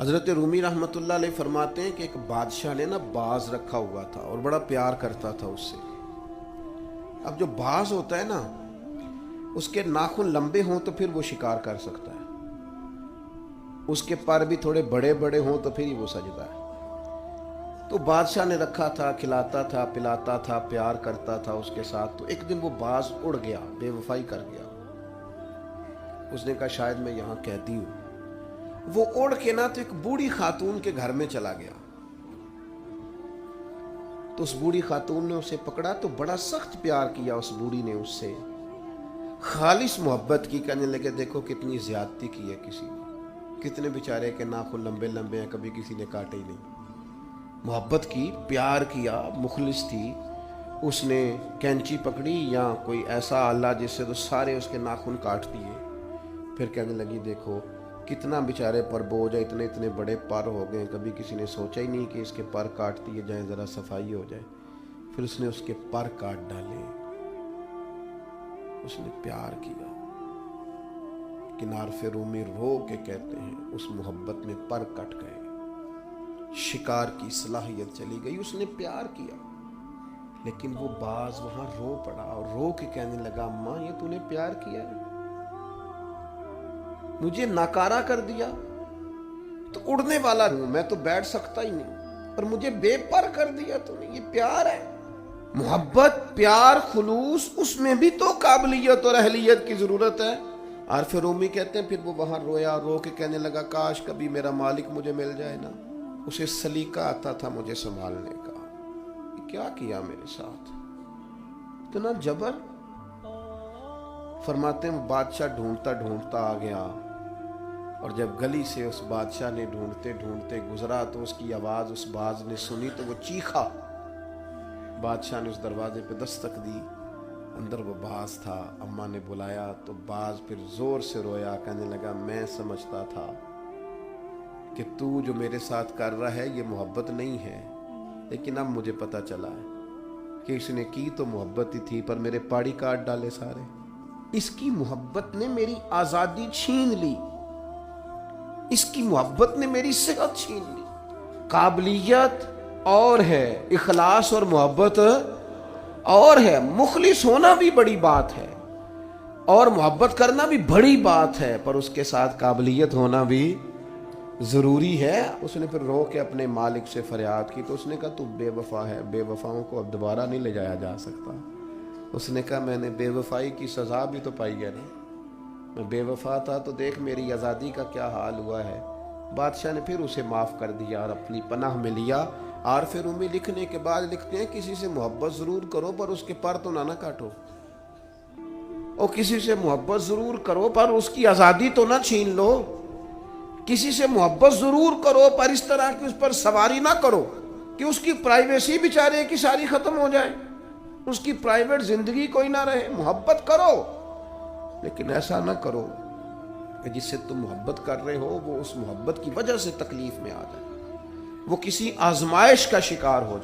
حضرت رومی رحمۃ اللہ علیہ فرماتے ہیں کہ ایک بادشاہ نے نا باز رکھا ہوا تھا اور بڑا پیار کرتا تھا اس سے۔ اب جو باز ہوتا ہے نا، اس کے ناخن لمبے ہوں تو پھر وہ شکار کر سکتا ہے، اس کے پر بھی تھوڑے بڑے بڑے ہوں تو پھر ہی وہ سجدہ ہے۔ تو بادشاہ نے رکھا تھا، کھلاتا تھا، پلاتا تھا، پیار کرتا تھا اس کے ساتھ۔ تو ایک دن وہ باز اڑ گیا، بے وفائی کر گیا۔ اس نے کہا شاید میں یہاں قیدی ہوں۔ وہ اڑ کے نا تو ایک بوڑھی خاتون کے گھر میں چلا گیا۔ تو اس بوڑھی خاتون نے اسے پکڑا تو بڑا سخت پیار کیا اس بوڑھی نے، اس سے خالص محبت کی۔ کہنے لگے دیکھو کتنی زیادتی کی ہے کسی نے، کتنے بیچارے کے ناخن لمبے لمبے ہیں، کبھی کسی نے کاٹے ہی نہیں۔ محبت کی، پیار کیا، مخلص تھی۔ اس نے کینچی پکڑی یا کوئی ایسا آلہ جس سے تو سارے اس کے ناخن کاٹ دیے۔ پھر کہنے لگی دیکھو کتنا بیچارے پر بوجھ ہے، اتنے اتنے بڑے پر ہو گئے، کبھی کسی نے سوچا ہی نہیں کہ اس کے پر کاٹ دیے جائیں، ذرا صفائی ہو جائے۔ پھر اس نے اس کے پر کاٹ ڈالے، اس نے پیار کیا۔ کنارف رومی رو کے کہتے ہیں اس محبت میں پر کٹ گئے، شکار کی صلاحیت چلی گئی۔ اس نے پیار کیا، لیکن وہ باز وہاں رو پڑا اور رو کے کہنے لگا اماں یہ تو نے پیار کیا ہے، مجھے ناکارہ کر دیا، تو اڑنے والا ہوں میں، تو بیٹھ سکتا ہی نہیں، اور مجھے بے پر کر دیا تو نے۔ یہ پیار ہے، محبت، پیار، خلوص، اس میں بھی تو قابلیت اور اہلیت کی ضرورت ہے۔ عارف رومی کہتے ہیں پھر وہ وہاں رویا، رو کے کہنے لگا کاش کبھی میرا مالک مجھے مل جائے نا، اسے سلیقہ آتا تھا مجھے سنبھالنے کا۔ یہ کیا کیا میرے ساتھ، اتنا جبر۔ فرماتے ہیں بادشاہ ڈھونڈتا ڈھونڈتا آ گیا، اور جب گلی سے اس بادشاہ نے ڈھونڈتے ڈھونڈتے گزرا تو اس کی آواز اس باز نے سنی تو وہ چیخا۔ بادشاہ نے اس دروازے پہ دستک دی، اندر وہ باز تھا۔ اماں نے بلایا تو باز پھر زور سے رویا، کہنے لگا میں سمجھتا تھا کہ تو جو میرے ساتھ کر رہا ہے یہ محبت نہیں ہے، لیکن اب مجھے پتا چلا ہے کہ اس نے کی تو محبت ہی تھی، پر میرے پاڑی کاٹ ڈالے سارے۔ اس کی محبت نے میری آزادی چھین لی، اس کی محبت نے میری صحت چھین لی۔ قابلیت اور ہے، اخلاص اور محبت اور ہے، مخلص ہونا بھی بڑی بات ہے اور محبت کرنا بھی بڑی بات ہے، پر اس کے ساتھ قابلیت ہونا بھی ضروری ہے۔ اس نے پھر رو کے اپنے مالک سے فریاد کی تو اس نے کہا تو بے وفا ہے، بے وفاؤں کو اب دوبارہ نہیں لے جایا جا سکتا۔ اس نے کہا میں نے بے وفائی کی سزا بھی تو پائی ہے نا، میں بے وفا تھا تو دیکھ میری آزادی کا کیا حال ہوا ہے۔ بادشاہ نے پھر اسے معاف کر دیا اور اپنی پناہ میں لیا۔ عارف رومی لکھنے کے بعد لکھتے ہیں کسی سے محبت ضرور کرو پر اس کے پر تو نہ کاٹو، اور کسی سے محبت ضرور کرو پر اس کی آزادی تو نہ چھین لو۔ کسی سے محبت ضرور کرو پر اس طرح کی اس پر سواری نہ کرو کہ اس کی پرائیویسی بیچارے کی ساری ختم ہو جائے، اس کی پرائیویٹ زندگی کوئی نہ رہے۔ محبت کرو لیکن ایسا نہ کرو کہ جس سے تم محبت کر رہے ہو وہ اس محبت کی وجہ سے تکلیف میں آ جائے، وہ کسی آزمائش کا شکار ہو جائے۔